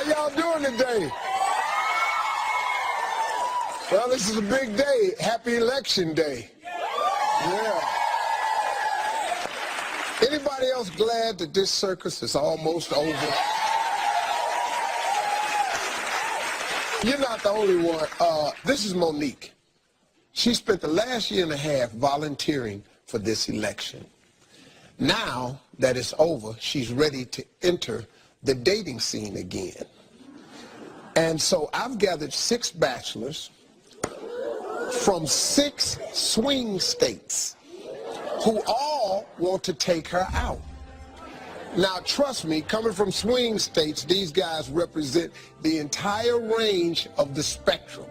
y'all doing today? Well, this is a big day. Happy Election Day. Yeah. Anybody else glad that this circus is almost over? You're not the only one. This is Monique. She spent the last year and a half volunteering for this election. Now that it's over, she's ready to enter the dating scene again. And so I've gathered 6 bachelors from 6 swing states who all want to take her out. Now, trust me, coming from swing states, these guys represent the entire range of the spectrum.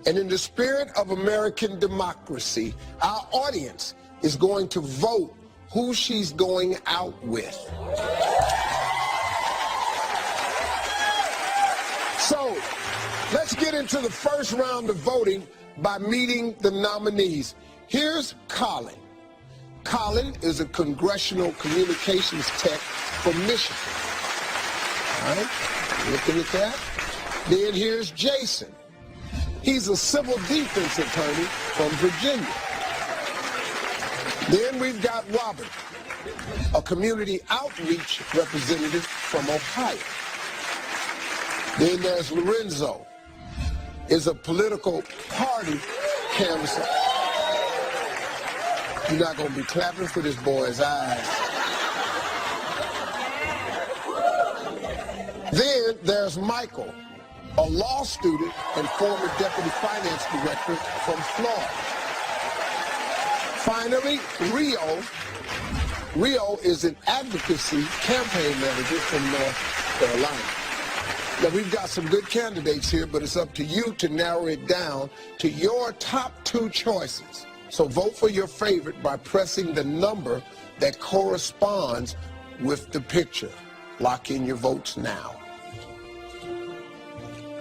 And in the spirit of American democracy, our audience is going to vote who she's going out with. So, let's get into the first round of voting by meeting the nominees. Here's Colin. Colin is a congressional communications tech from Michigan. All right, looking at that. Then here's Jason. He's a civil defense attorney from Virginia. Then we've got Robert, a community outreach representative from Ohio. Then there's Lorenzo, is a political party canvasser. You're not going to be clapping for this boy's eyes. Then there's Michael, a law student and former deputy finance director from Florida. Finally, Rio is an advocacy campaign manager from North Carolina. Now, we've got some good candidates here, but it's up to you to narrow it down to your top 2 choices. So vote for your favorite by pressing the number that corresponds with the picture. Lock in your votes now.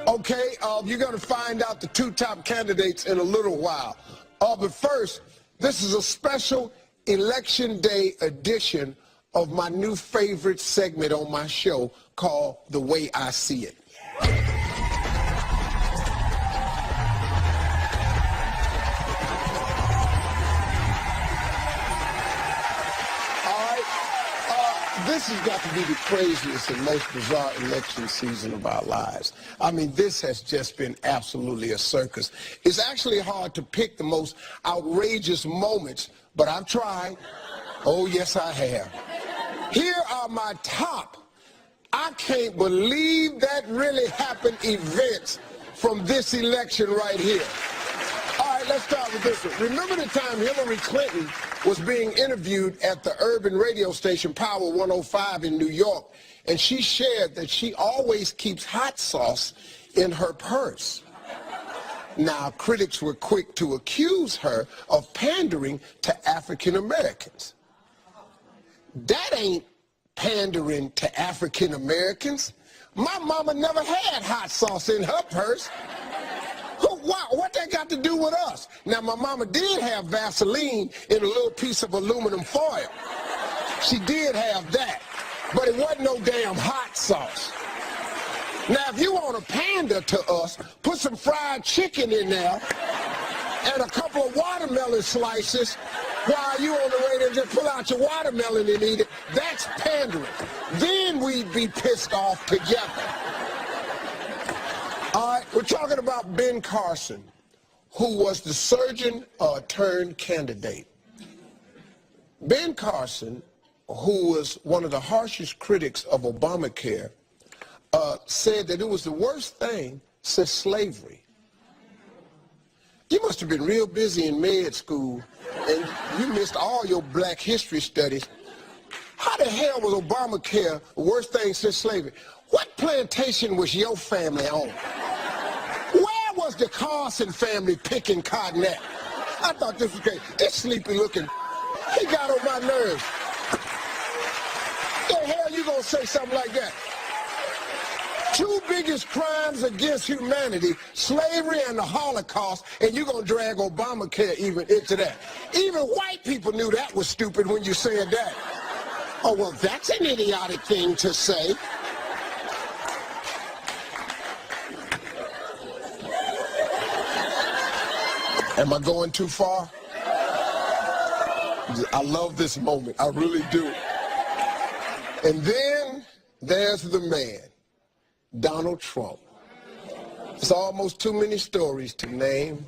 Okay, you're going to find out the 2 top candidates in a little while. But first, this is a special Election Day edition of my new favorite segment on my show called The Way I See It. This has got to be the craziest and most bizarre election season of our lives. I mean, this has just been absolutely a circus. It's actually hard to pick the most outrageous moments, but I've tried. Oh, yes, I have. Here are my top, I can't believe that really happened, events from this election right here. All right, let's start with this one. Remember the time Hillary Clinton was being interviewed at the urban radio station Power 105 in New York, and she shared that she always keeps hot sauce in her purse. Now, critics were quick to accuse her of pandering to African Americans. That ain't pandering to African Americans. My mama never had hot sauce in her purse. What that got to do with us? Now, my mama did have Vaseline in a little piece of aluminum foil. She did have that, but it wasn't no damn hot sauce. Now, if you want to pander to us, put some fried chicken in there and a couple of watermelon slices while you on the radio, just pull out your watermelon and eat it. That's pandering. Then we'd be pissed off together. All right, we're talking about Ben Carson, who was the surgeon turned candidate. Ben Carson, who was one of the harshest critics of Obamacare, said that it was the worst thing since slavery. You must have been real busy in med school, and you missed all your black history studies. How the hell was Obamacare the worst thing since slavery? What plantation was your family on? Where was the Carson family picking cotton at? I thought this was great. This sleepy looking, he got on my nerves. The hell you gonna say something like that? 2 biggest crimes against humanity, slavery and the Holocaust, and you're gonna drag Obamacare even into that. Even white people knew that was stupid when you said that. Oh, well, that's an idiotic thing to say. Am I going too far? I love this moment. I really do. And then there's the man, Donald Trump. It's almost too many stories to name.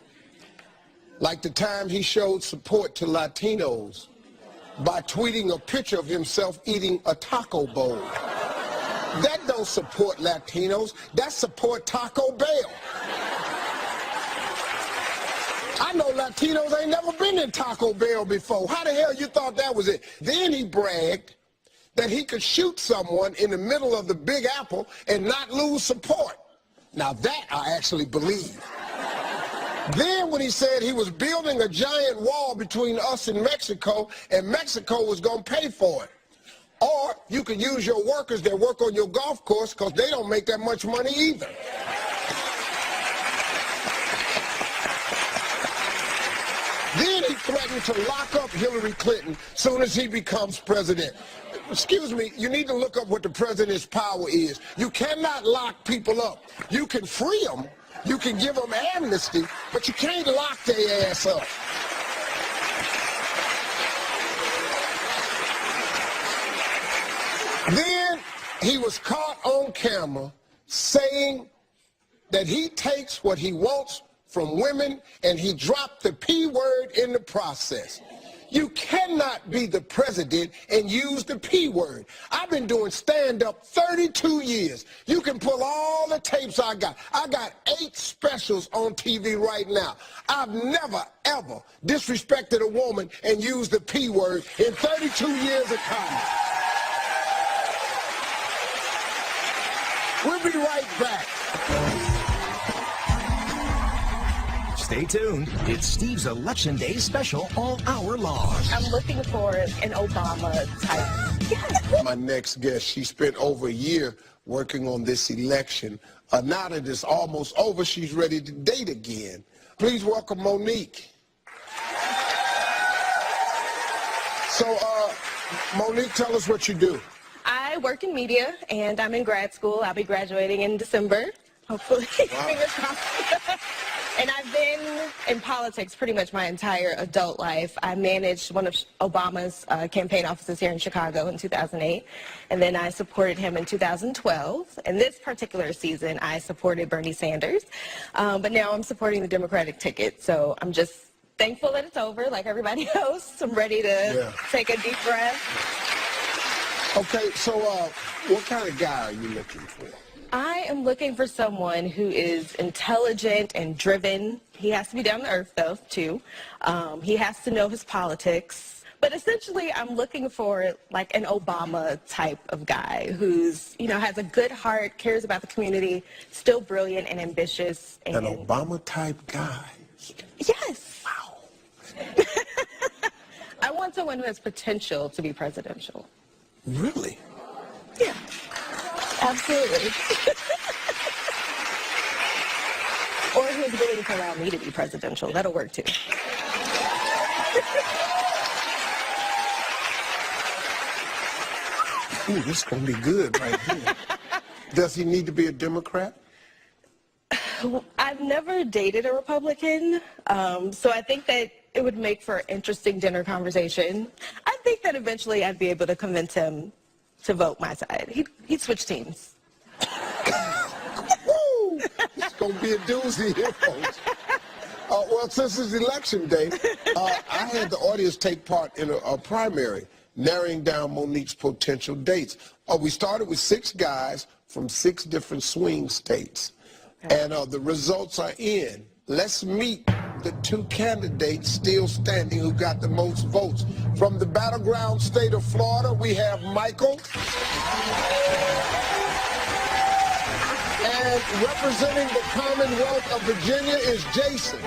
Like the time he showed support to Latinos by tweeting a picture of himself eating a taco bowl. That don't support Latinos. That support Taco Bell. I know Latinos ain't never been in Taco Bell before. How the hell you thought that was it? Then he bragged that he could shoot someone in the middle of the Big Apple and not lose support. Now that I actually believe. Then when he said he was building a giant wall between us and Mexico was going to pay for it. Or you could use your workers that work on your golf course because they don't make that much money either. Then he threatened to lock up Hillary Clinton soon as he becomes president. Excuse me, you need to look up what the president's power is. You cannot lock people up. You can free them, you can give them amnesty, but you can't lock their ass up. Then he was caught on camera saying that he takes what he wants from women and he dropped the P word in the process. You cannot be the president and use the P word. I've been doing stand-up 32 years. You can pull all the tapes I got. I got 8 specials on TV right now. I've never, ever disrespected a woman and used the P word in 32 years of comedy. We'll be right back. Stay tuned. It's Steve's Election Day special all hour long. I'm looking for an Obama type. Yes. My next guest, she spent over a year working on this election. Now that it's almost over, she's ready to date again. Please welcome Monique. So, Monique, tell us what you do. I work in media, and I'm in grad school. I'll be graduating in December, hopefully. Wow. Fingers crossed. And I've been in politics pretty much my entire adult life. I managed one of Obama's campaign offices here in Chicago in 2008, and then I supported him in 2012. And this particular season, I supported Bernie Sanders, but now I'm supporting the Democratic ticket. So I'm just thankful that it's over, like everybody else. I'm ready to take a deep breath. Okay, so what kind of guy are you looking for? I am looking for someone who is intelligent and driven. He has to be down to earth, though, too. He has to know his politics. But essentially, I'm looking for, like, an Obama type of guy who's, you know, has a good heart, cares about the community, still brilliant and ambitious. And an Obama type guy? Yes. Wow. I want someone who has potential to be presidential. Really? Yeah. Absolutely. Or who's willing to allow me to be presidential. That'll work, too. Ooh, this is going to be good right here. Does he need to be a Democrat? I've never dated a Republican, so I think that it would make for an interesting dinner conversation. I think that eventually I'd be able to convince him to vote my side. He'd switch teams. It's going to be a doozy here, folks. Well, since it's election day, I had the audience take part in a primary, narrowing down Monique's potential dates. We started with 6 guys from 6 different swing states. And the results are in. Let's meet the 2 candidates still standing who got the most votes. From the battleground state of Florida, we have Michael. And representing the Commonwealth of Virginia is Jason.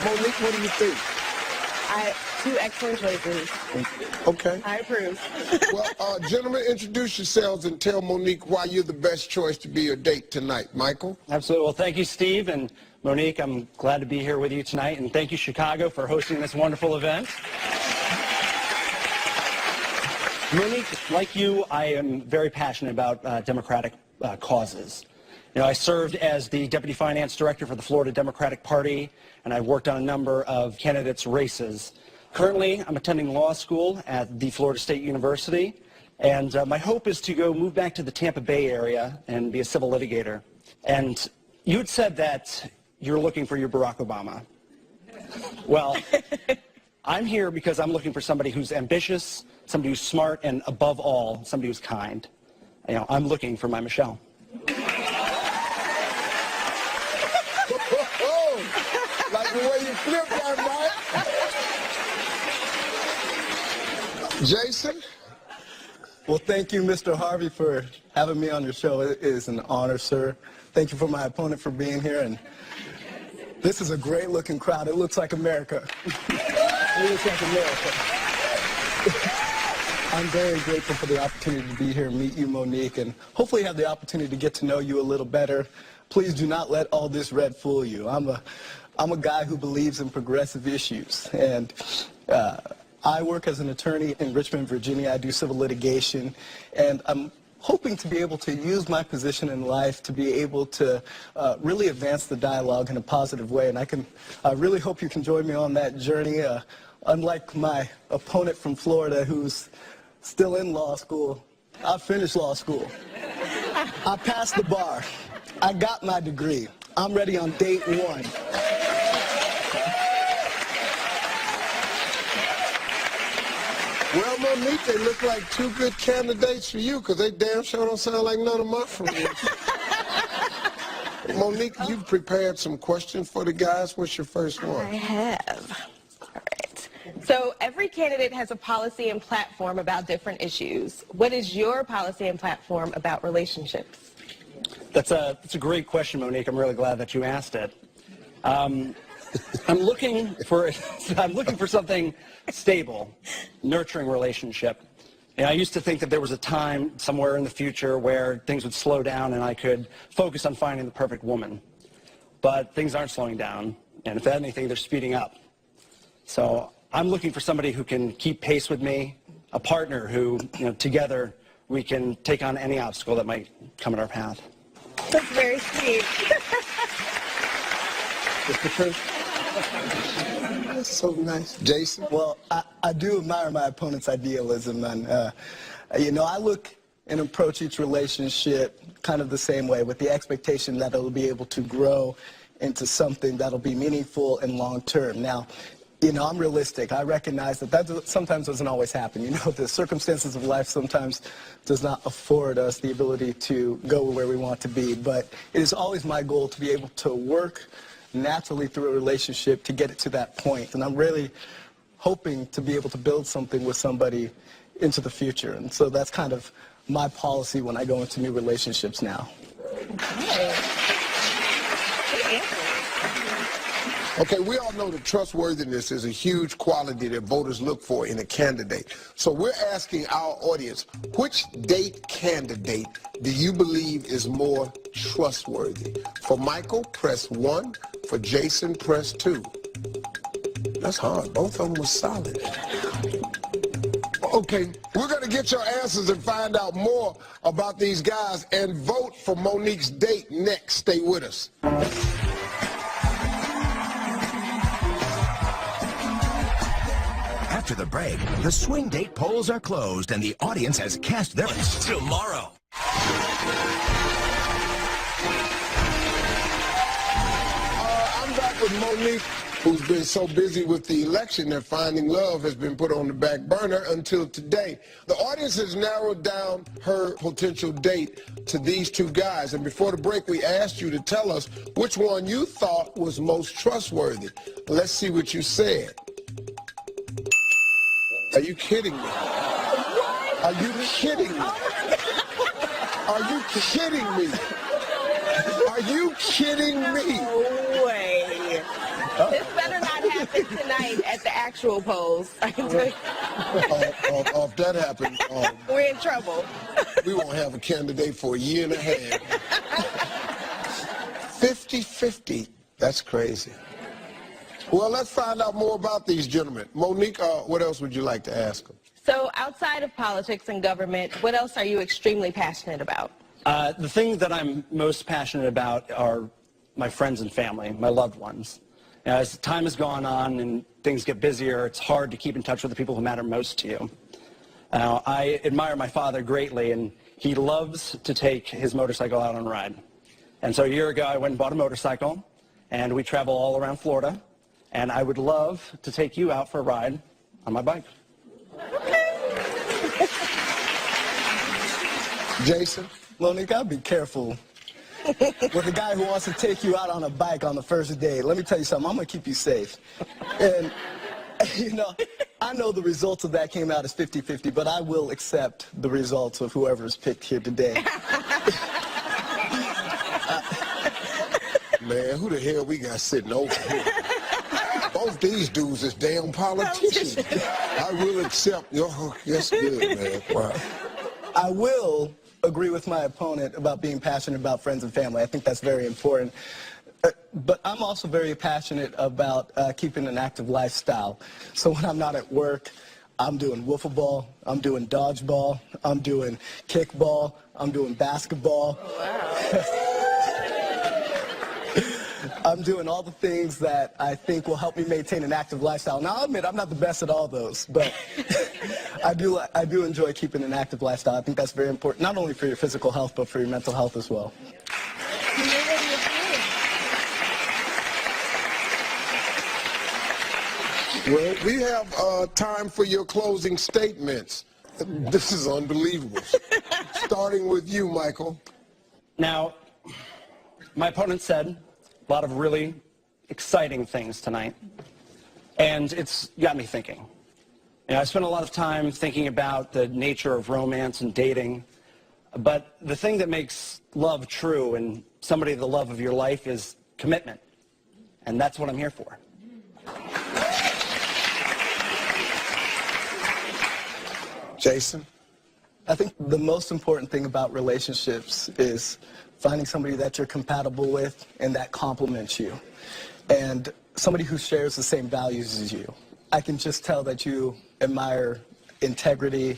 Monique, what do you think? 2 excellent choices. Okay. I approve. Well, gentlemen, introduce yourselves and tell Monique why you're the best choice to be your date tonight. Michael? Absolutely. Well, thank you, Steve. And Monique, I'm glad to be here with you tonight. And thank you, Chicago, for hosting this wonderful event. Monique, like you, I am very passionate about democratic causes. I served as the Deputy Finance Director for the Florida Democratic Party, and I've worked on a number of candidates' races. Currently, I'm attending law school at the Florida State University, and my hope is to move back to the Tampa Bay area and be a civil litigator. And you had said that you're looking for your Barack Obama. Well, I'm here because I'm looking for somebody who's ambitious, somebody who's smart, and above all, somebody who's kind. I'm looking for my Michelle. Like the way you flip that, right? Jason? Well, thank you, Mr. Harvey, for having me on your show. It is an honor, sir. Thank you for my opponent for being here. And this is a great-looking crowd. It looks like America. It looks like America. I'm very grateful for the opportunity to be here and meet you, Monique, and hopefully have the opportunity to get to know you a little better. Please do not let all this red fool you. I'm a guy who believes in progressive issues, and I work as an attorney in Richmond, Virginia. I do civil litigation, and I'm hoping to be able to use my position in life to be able to really advance the dialogue in a positive way, and I really hope you can join me on that journey. Unlike my opponent from Florida who's still in law school, I finished law school. I passed the bar. I got my degree. I'm ready on date one. Well, Monique, they look like two good candidates for you because they damn sure don't sound like none of my friends. Monique, you've prepared some questions for the guys. What's your first one? I have. All right. So every candidate has a policy and platform about different issues. What is your policy and platform about relationships? That's a great question, Monique. I'm really glad that you asked it. I'm looking for something stable, nurturing relationship. And I used to think that there was a time somewhere in the future where things would slow down and I could focus on finding the perfect woman. But things aren't slowing down, and if anything, they're speeding up. So I'm looking for somebody who can keep pace with me, a partner who, together we can take on any obstacle that might come in our path. That's very sweet. It's the truth. That's so nice. Jason? Well, I do admire my opponent's idealism, and I look and approach each relationship kind of the same way, with the expectation that it'll be able to grow into something that'll be meaningful and long-term. Now, I'm realistic. I recognize that sometimes doesn't always happen. The circumstances of life sometimes does not afford us the ability to go where we want to be, but it is always my goal to be able to work naturally through a relationship to get it to that point. And I'm really hoping to be able to build something with somebody into the future. And so that's kind of my policy when I go into new relationships now. Okay, we all know that trustworthiness is a huge quality that voters look for in a candidate. So we're asking our audience, which date candidate do you believe is more trustworthy? For Michael, press 1. For Jason, press 2. That's hard. Both of them were solid. Okay, we're going to get your answers and find out more about these guys and vote for Monique's date next. Stay with us. After the break, the swing date polls are closed and the audience has cast their votes. Tomorrow. I'm back with Monique, who's been so busy with the election that finding love has been put on the back burner until today. The audience has narrowed down her potential date to these two guys. And before the break, we asked you to tell us which one you thought was most trustworthy. Let's see what you said. Are you kidding me? What? Are you kidding me? Are you kidding me? Are you kidding me? No way. This better not happen tonight at the actual polls. I can tell you. If that happened, we're in trouble. We won't have a candidate for a year and a half. 50-50. That's crazy. Well, let's find out more about these gentlemen. Monique, what else would you like to ask them? So outside of politics and government, what else are you extremely passionate about? The thing that I'm most passionate about are my friends and family, my loved ones. As time has gone on and things get busier, it's hard to keep in touch with the people who matter most to you. I admire my father greatly, and he loves to take his motorcycle out on a ride. And so a year ago, I went and bought a motorcycle, and we travel all around Florida, and I would love to take you out for a ride on my bike. Jason? Monique, gotta be careful with a guy who wants to take you out on a bike on the first date. Let me tell you something, I'm gonna keep you safe. And, you know, I know the results of that came out as 50-50, but I will accept the results of whoever's picked here today. Man, who the hell we got sitting over here? Both these dudes is damn politicians. I will accept your, that's good, man. Wow. I will agree with my opponent about being passionate about friends and family. I think that's very important. But I'm also very passionate about keeping an active lifestyle. So when I'm not at work, I'm doing wiffle ball, I'm doing dodgeball, I'm doing kickball, I'm doing basketball. I'm doing all the things that I think will help me maintain an active lifestyle. Now, I'll admit I'm not the best at all those, but I do enjoy keeping an active lifestyle. I think that's very important, not only for your physical health, but for your mental health as well. Well, we have time for your closing statements. This is unbelievable. Starting with you, Michael. Now, my opponent said a lot of really exciting things tonight, and it's got me thinking. You know, I spent a lot of time thinking about the nature of romance and dating, but the thing that makes love true and somebody the love of your life is commitment, and that's what I'm here for. Jason? I think the most important thing about relationships is finding somebody that you're compatible with and that complements you, and somebody who shares the same values as you. I can just tell that you admire integrity.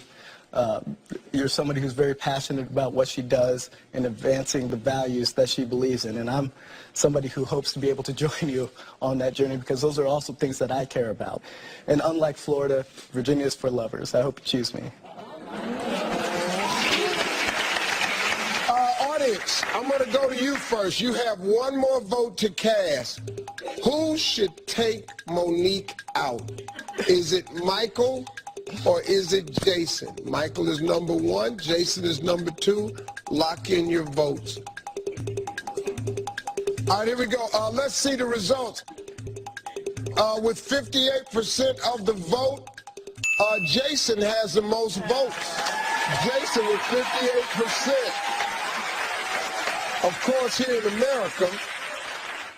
You're somebody who's very passionate about what she does and advancing the values that she believes in, and I'm somebody who hopes to be able to join you on that journey because those are also things that I care about. And unlike Florida, Virginia is for lovers. I hope you choose me. Audience, I'm going to go to you first. You have one more vote to cast. Who should take Monique out? Is it Michael or is it Jason? Michael is number one, Jason is number two. Lock in your votes. All right, here we go. Let's see the results. With 58% of the vote, Jason has the most votes. Jason with 58%. Of course, here in America,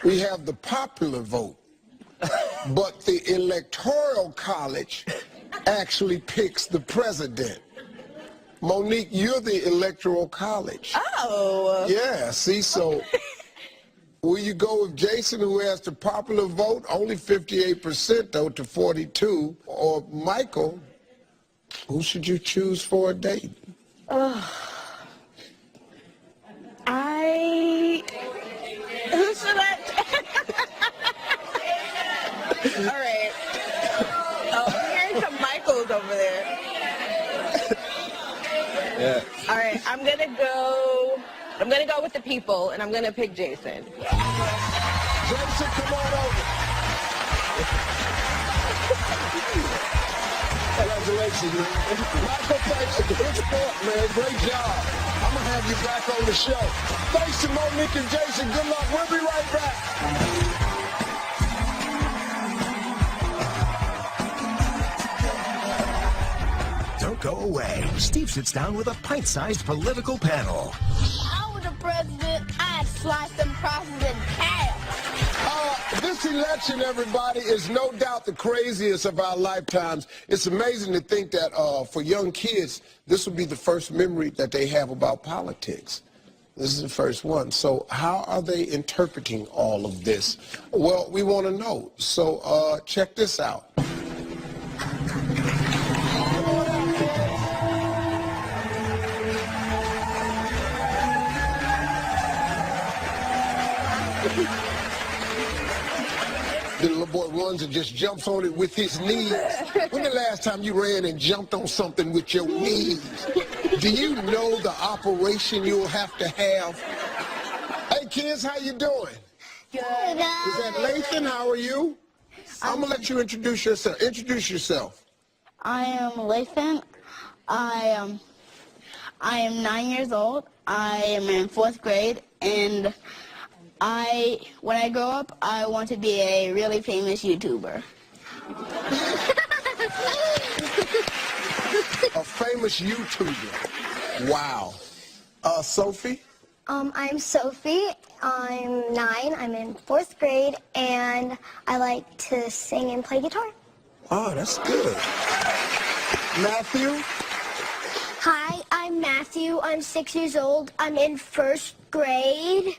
we have the popular vote, but the Electoral College actually picks the president. Monique, you're the Electoral College. Oh. Yeah, see, so will you go with Jason, who has the popular vote, only 58% though to 42, or Michael, who should you choose for a date? Who should I? All right. Oh, here's some Michaels over there. Yeah. All right, I'm gonna go with the people, and I'm gonna pick Jason. Jason, come on over. Congratulations, man. Michael, thanks. Good sport, man. Great job. I'm going to have you back on the show. Thanks to Monique and Jason. Good luck. We'll be right back. Don't go away. Steve sits down with a pint-sized political panel. If I were the president, I'd slice them prices in half. This election, everybody, is no doubt the craziest of our lifetimes. It's amazing to think that for young kids, this will be the first memory that they have about politics. This is the first one. So how are they interpreting all of this? Well, we want to know. So check this out. runs and just jumps on it with his knees. When the last time you ran and jumped on something with your knees? Do you know the operation you'll have to have? Hey kids, how you doing? Good. Is that Lathan? How are you? I'm gonna let you introduce yourself. Introduce yourself. I am Lathan. I am 9 years old. I am in 4th grade, and when I grow up, I want to be a really famous YouTuber. A famous YouTuber. Wow. Sophie? I'm Sophie. I'm 9. I'm in 4th grade, and I like to sing and play guitar. Oh, that's good. Matthew? Hi, I'm Matthew. I'm 6 years old. I'm in 1st grade.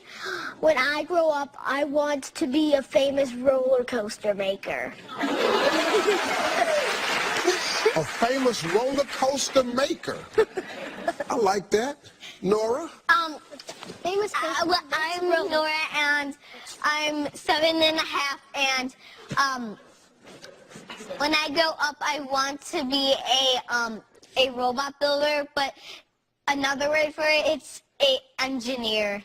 When I grow up, I want to be a famous roller coaster maker. A famous roller coaster maker. I like that. Nora? Famous Well, I'm Nora, and I'm 7.5, and when I grow up, I want to be a robot builder, but another word for it, it's a engineer.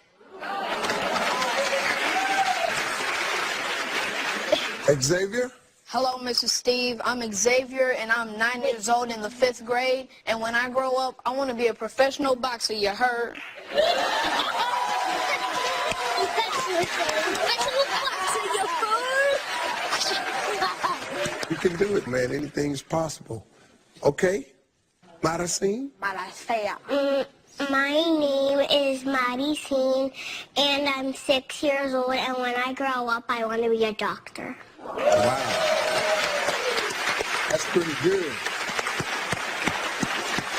Xavier? Hello, Mrs. Steve. I'm Xavier, and I'm 9 years old in the 5th grade. And when I grow up, I want to be a professional boxer, you heard? You can do it, man. Anything's possible. Okay? Maricine? My name is Maricine, and I'm 6 years old, and when I grow up, I want to be a doctor. Wow. That's pretty good.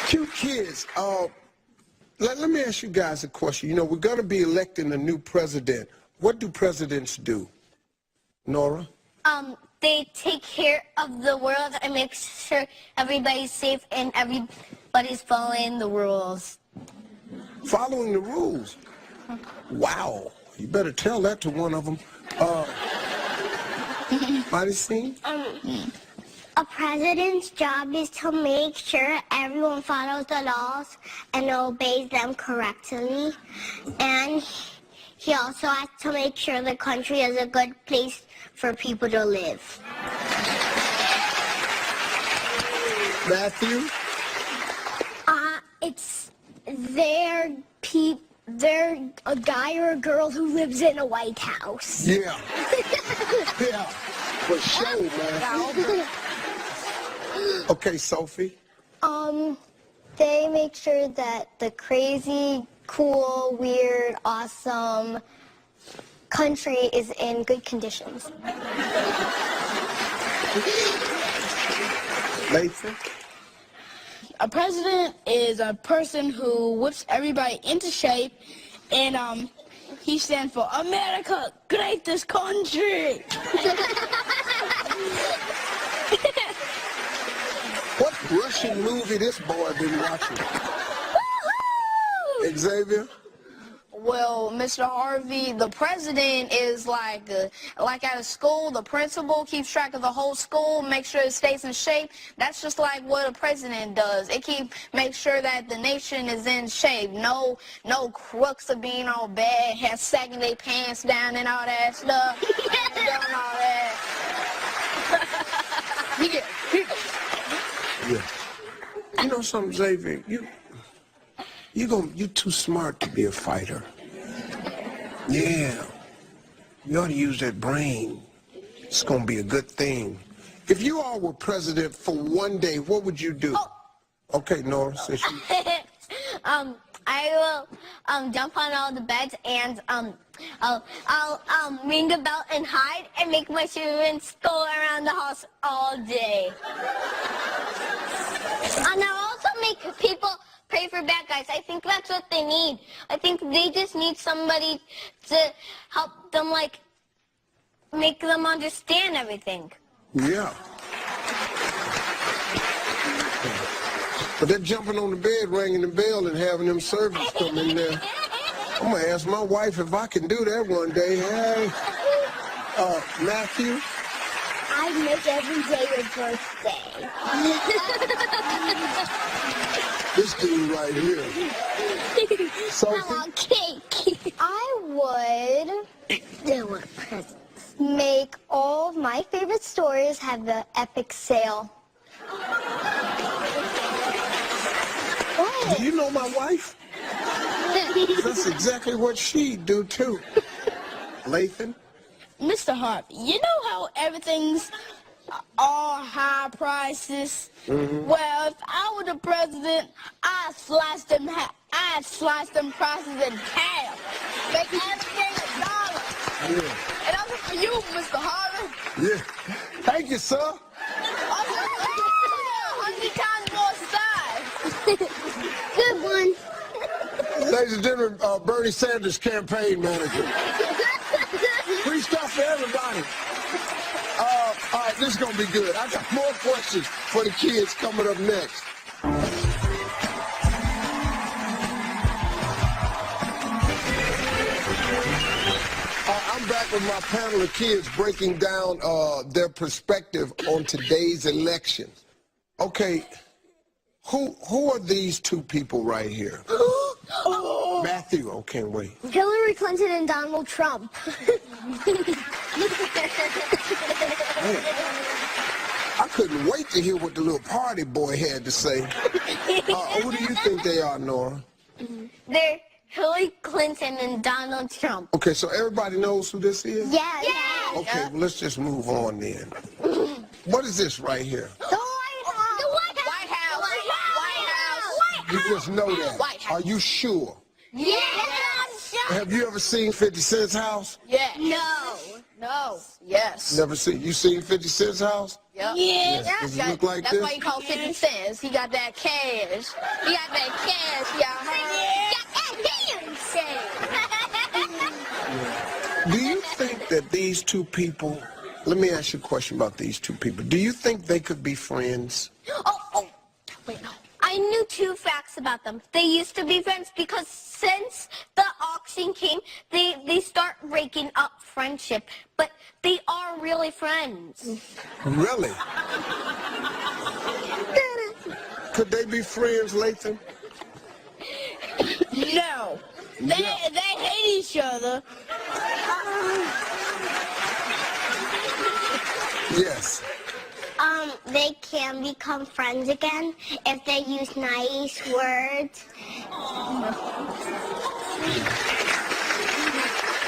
Cute kids. Let me ask you guys a question. You know, we're going to be electing a new president. What do presidents do? Nora? They take care of the world and make sure everybody's safe and everybody's following the rules. Following the rules. Wow. You better tell that to one of them. Maricine? A president's job is to make sure everyone follows the laws and obeys them correctly. And he also has to make sure the country is a good place for people to live. Matthew? They're a guy or a girl who lives in a White House. Yeah. Yeah. For sure, man. Okay, Sophie? They make sure that the crazy, cool, weird, awesome country is in good conditions. Lathan? A president is a person who whips everybody into shape, and he stands for America, greatest country. What Russian movie this boy been watching? Xavier? Well, Mr. Harvey, the president is like at a school, the principal keeps track of the whole school, make sure it stays in shape. That's just like what a president does. It makes sure that the nation is in shape. No crooks are being all bad, has sagging their pants down and all that stuff. Doing all that. Yeah. You know something, Xavier? You're too smart to be a fighter. Yeah. You ought to use that brain. It's going to be a good thing. If you all were president for one day, what would you do? Oh. Okay, Nora, since you... I will jump on all the beds and I'll ring the bell and hide and make my servants go around the house all day. And I'll also make people pray for bad guys. I think that's what they need. I think they just need somebody to help them, like, make them understand everything. Yeah. But they're jumping on the bed, ringing the bell, and having them servants come in there. I'm going to ask my wife if I can do that one day. Hey, Matthew? I I'd make every day your birthday. This dude right here. I Sophie? want cake. I would make all of my favorite stories have the epic sale. Do you know my wife? That's exactly what she'd do, too. Lathan? Mr. Harvey, you know how everything's all high prices? Well, if I were the president, I'd slice them prices in half. Make everything $1. Yeah. And also for you, Mr. Harvey. Yeah. Thank you, sir. Also for you, 100 times more size. Good one. Ladies and gentlemen, Bernie Sanders, campaign manager. Free stuff for everybody. All right, this is going to be good. I got more questions for the kids coming up next. I'm back with my panel of kids breaking down their perspective on today's election. Okay, who are these two people right here? Matthew, oh, can't wait. Hillary Clinton and Donald Trump. I couldn't wait to hear what the little party boy had to say. Who do you think they are, Nora? They're Hillary Clinton and Donald Trump. Okay, so everybody knows who this is? Yeah. Okay, well, let's just move on then. What is this right here? The White House. The White House. White House. You just know that. White House. Are you sure? Yeah. Have you ever seen 50 Cent's house? Yes. No. Yes. Never seen. You seen 50 Cent's house? Yep. Yes. Does it look like That's this? why you call 50 cents. He got that cash. He got that cash, y'all. Do you think that these two people, let me ask you a question about these two people. Do you think they could be friends? Wait, no. I knew 2 facts about them. They used to be friends because since the auction came, they start raking up friendship. But they are really friends. Really? Could they be friends, Lathan? No. They hate each other. Yes. They can become friends again if they use nice words.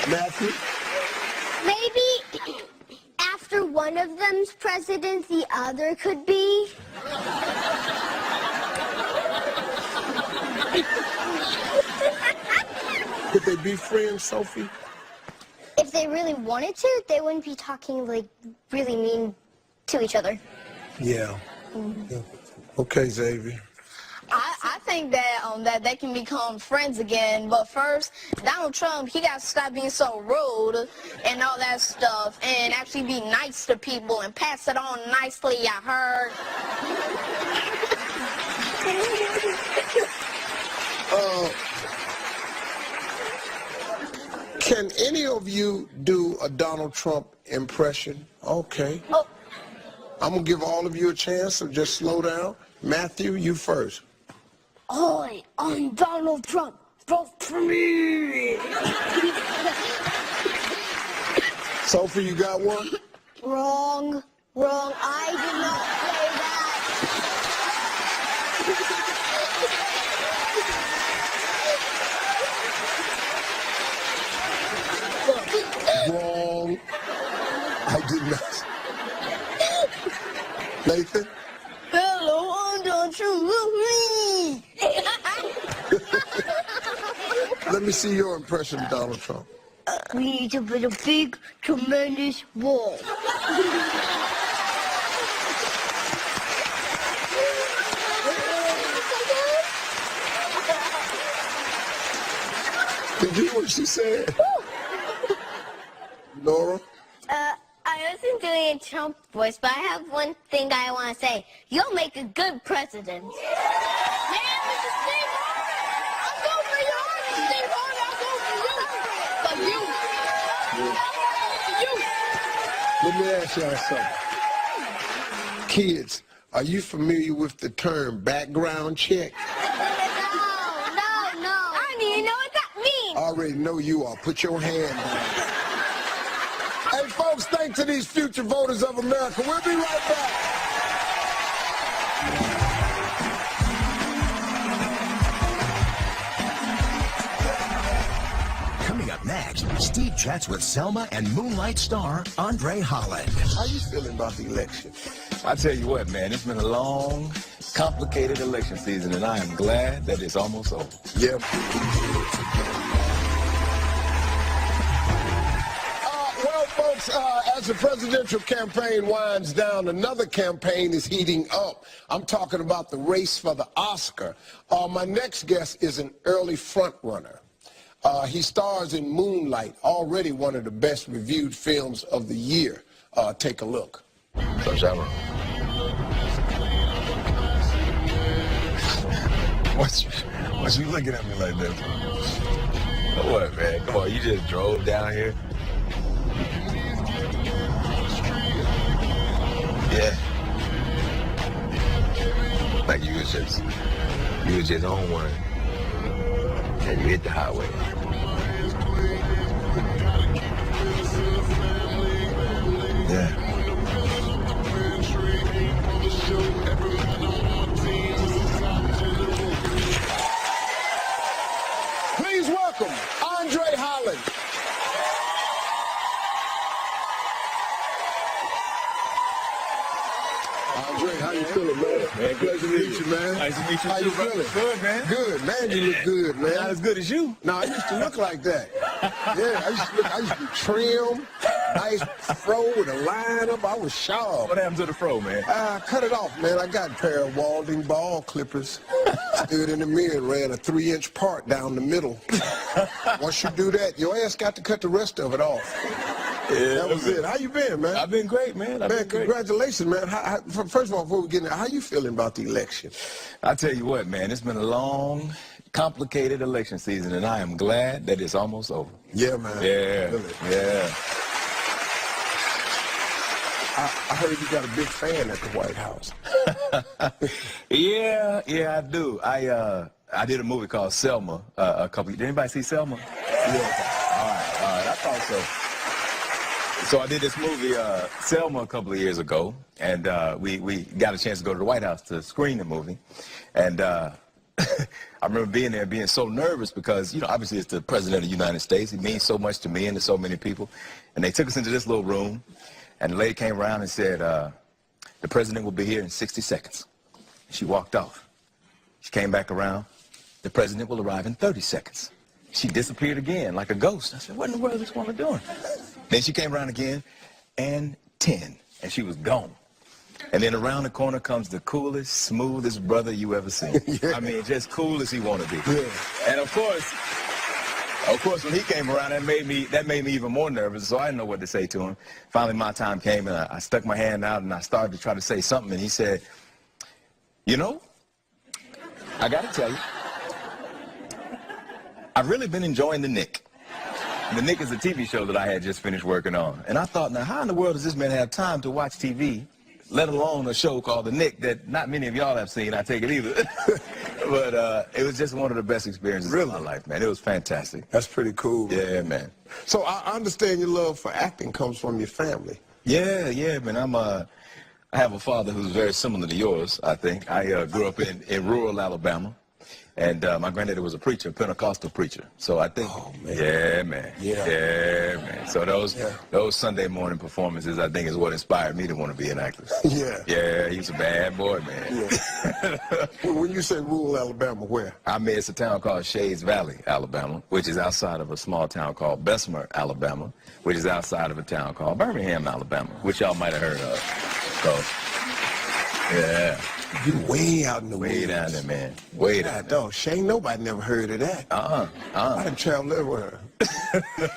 Matthew? Maybe after one of them's president, the other could be. Could they be friends, Sophie? If they really wanted to, they wouldn't be talking like really mean to each other. Yeah. Yeah. Okay, Xavier. I think that they can become friends again, but first, Donald Trump, he got to stop being so rude and all that stuff and actually be nice to people and pass it on nicely, I heard. Can any of you do a Donald Trump impression? Okay. I'm going to give all of you a chance, so just slow down. Matthew, you first. Hi, I'm Donald Trump. Vote for me. Sophie, you got one? Wrong. I did not say that. Wrong. I did not. Nathan? Hello, I'm Donald Trump. Let me see your impression of Donald Trump. We need to build a big, tremendous wall. Did you hear what she said? Nora? I wasn't doing a Trump voice, but I have one thing I want to say. You'll make a good president. Yeah, Mr. Steve Harvey! I'll go for you, Mr. Steve Harvey! I'll go for you! For you! Let me ask y'all something. Kids, are you familiar with the term background check? No. I don't even know what that means. I already know you are. Put your hand on it. Hey, folks, thanks to these future voters of America. We'll be right back. Coming up next, Steve chats with Selma and Moonlight star Andre Holland. How you feeling about the election? I tell you what, man, it's been a long, complicated election season, and I am glad that it's almost over. Yep. Well, folks, as the presidential campaign winds down, another campaign is heating up. I'm talking about the race for the Oscar. My next guest is an early front runner. He stars in Moonlight, already one of the best reviewed films of the year. Take a look. So, Shabba, what you looking at me like this? What, man? Come on, you just drove down here? Yeah. Like you was just on one, and you hit the highway. Yeah. Please welcome Andre Holland. Andre, how you feeling, man? Man, Pleasure to meet you, man. Nice to meet you, How you too, brother. feeling? Good, man. Good, man. You look good, man. Not as good as you. No, I used to look like that. Yeah, I used to be trim, nice fro with a line up. I was sharp. What happened to the fro, man? I cut it off, man. I got a pair of Walding ball clippers. Stood in the mirror and ran a 3-inch part down the middle. Once you do that, your ass got to cut the rest of it off. Yeah, That was it. How you been, man? I've been great, man. I've Man, been great. congratulations, man. First of all, before we get in there, how you feeling about the election? I tell you what, man, it's been a long, complicated election season, and I am glad that it's almost over. Yeah, man. Yeah, Really. yeah. I heard you got a big fan at the White House. Yeah, I do. I did a movie called Selma a couple. Did anybody see Selma? Yeah. All right. I thought so. So I did this movie, Selma, a couple of years ago, and we got a chance to go to the White House to screen the movie. And I remember being there, being so nervous because, you know, obviously it's the President of the United States. He means so much to me and to so many people. And they took us into this little room, and the lady came around and said, the President will be here in 60 seconds. She walked off. She came back around. The President will arrive in 30 seconds. She disappeared again like a ghost. I said, what in the world is this woman doing? Then she came around again, and 10, and she was gone. And then around the corner comes the coolest, smoothest brother you ever seen. Yeah. I mean, just cool as he want to be. Yeah. And of course, when he came around, that made me even more nervous. So I didn't know what to say to him. Finally, my time came, and I stuck my hand out, and I started to try to say something. And he said, "You know, I got to tell you, I've really been enjoying The Nick." The Nick is a TV show that I had just finished working on. And I thought, now, how in the world does this man have time to watch TV, let alone a show called The Nick that not many of y'all have seen, I take it either. But it was just one of the best experiences of my life, man. It was fantastic. That's pretty cool. Yeah, man. So I understand your love for acting comes from your family. Yeah, man. I have a father who's very similar to yours, I think. I grew up in rural Alabama. And my granddaddy was a preacher, a Pentecostal preacher. So I think, yeah, man. So those Sunday morning performances, I think, is what inspired me to want to be an actor. Yeah, he's a bad boy, man. Yeah. When you say rural Alabama, where? I mean, it's a town called Shades Valley, Alabama, which is outside of a small town called Bessemer, Alabama, which is outside of a town called Birmingham, Alabama, which y'all might have heard of. So, yeah. You way out in the Way woods. down there, man. Way down there. Dog, Shane, nobody never heard of that. I done traveled everywhere.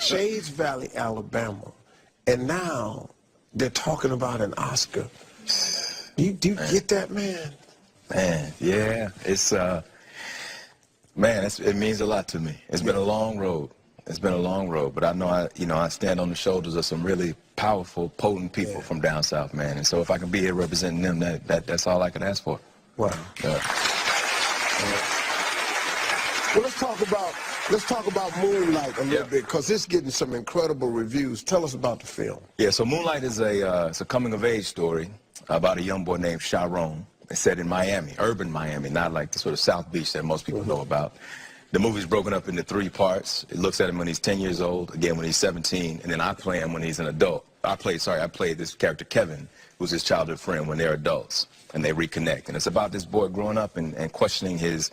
Shades Valley, Alabama. And now they're talking about an Oscar. Do you get that, man? Man, yeah. It's, man, it means a lot to me. It's been a long road. It's been a long road, but I know I stand on the shoulders of some really powerful, potent people from down south, man. And so if I can be here representing them, that's all I can ask for. Wow. Well, let's talk about Moonlight a little bit, because it's getting some incredible reviews. Tell us about the film. Yeah, so Moonlight is it's a coming-of-age story about a young boy named Sharon. It's set in Miami, urban Miami, not like the sort of South Beach that most people know about. The movie's broken up into 3 parts. It looks at him when he's 10 years old, again when he's 17, and then I play him when he's an adult. I played this character, Kevin, who's his childhood friend, when they're adults, and they reconnect. And it's about this boy growing up and questioning his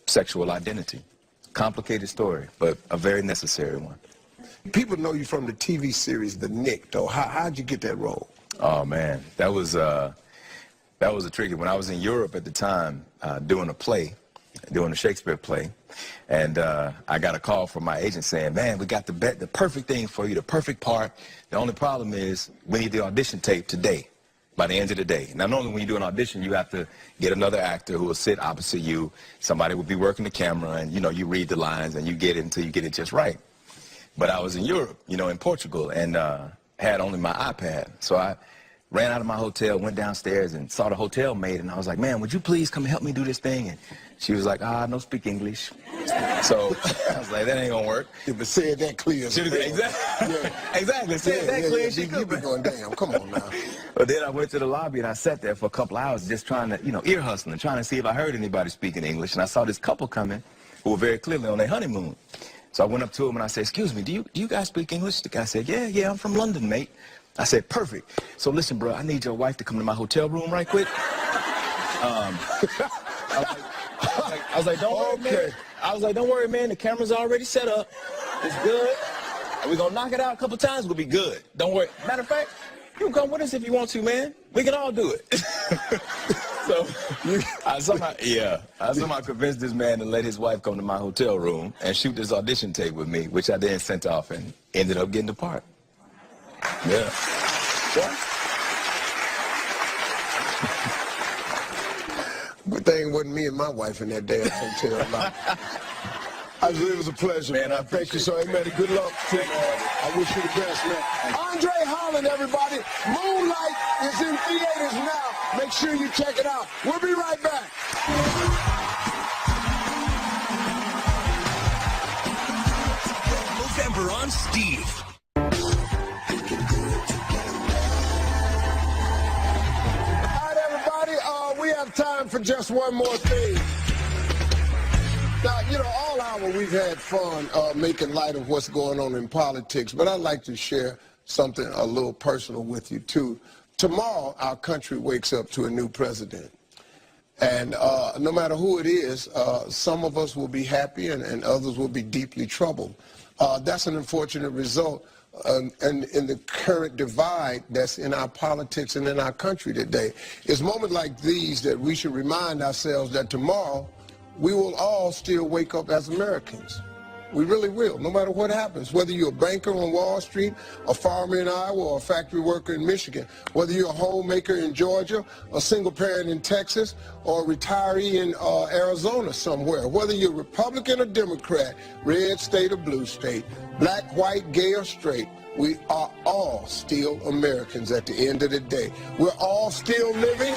sexual identity. Complicated story, but a very necessary one. People know you from the TV series The Nick, though. How'd you get that role? Oh, man, that was a tricky one. I was in Europe at the time doing a Shakespeare play, and I got a call from my agent saying, man, we got the perfect thing for you, the perfect part. The only problem is we need the audition tape today, by the end of the day. Now, normally when you do an audition, you have to get another actor who will sit opposite you. Somebody will be working the camera, and, you read the lines, and you get it until you get it just right. But I was in Europe, in Portugal, and had only my iPad. So I ran out of my hotel, went downstairs, and saw the hotel maid, and I was like, man, would you please come help me do this thing? And she was like, no speak English. So I was like, that ain't gonna work. Yeah, but say it that clear. Exactly. Yeah. Exactly. Say it that clear. She You be going, damn, come on now. But then I went to the lobby, and I sat there for a couple hours just trying to, ear hustling, trying to see if I heard anybody speaking English. And I saw this couple coming who were very clearly on their honeymoon. So I went up to him, and I said, excuse me, do you guys speak English? The guy said, yeah, I'm from London, mate. I said, perfect. So listen, bro, I need your wife to come to my hotel room right quick. I was like, don't worry, man. I was like, don't worry, man. The camera's already set up. It's good. We're going to knock it out a couple times. We'll be good. Don't worry. Matter of fact, you can come with us if you want to, man. We can all do it. So I somehow convinced this man to let his wife come to my hotel room and shoot this audition tape with me, which I then sent off and ended up getting the part. Yeah. What? Good thing it wasn't me and my wife in that damn hotel. It was a pleasure, man. I thank you so much, man. Good luck. I wish you the best, man. Andre Holland, everybody. Moonlight is in theaters now. Make sure you check it out. We'll be right back. November on Steve. We have time for just one more thing. Now, all hour we've had fun making light of what's going on in politics, but I'd like to share something a little personal with you, too. Tomorrow, our country wakes up to a new president. And no matter who it is, some of us will be happy and others will be deeply troubled. That's an unfortunate result. And in the current divide that's in our politics and in our country today. It's moments like these that we should remind ourselves that tomorrow we will all still wake up as Americans. We really will, no matter what happens. Whether you're a banker on Wall Street, a farmer in Iowa, or a factory worker in Michigan, whether you're a homemaker in Georgia, a single parent in Texas, or a retiree in Arizona somewhere, whether you're Republican or Democrat, red state or blue state, black, white, gay or straight, we are all still Americans at the end of the day. We're all still living.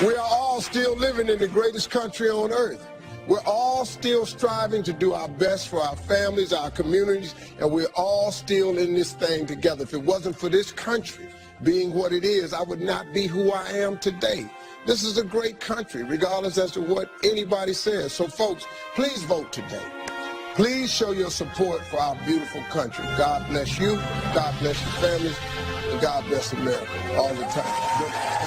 We are all still living in the greatest country on earth. We're all still striving to do our best for our families, our communities, and we're all still in this thing together. If it wasn't for this country being what it is, I would not be who I am today. This is a great country, regardless as to what anybody says. So, folks, please vote today. Please show your support for our beautiful country. God bless you, God bless your families, and God bless America all the time.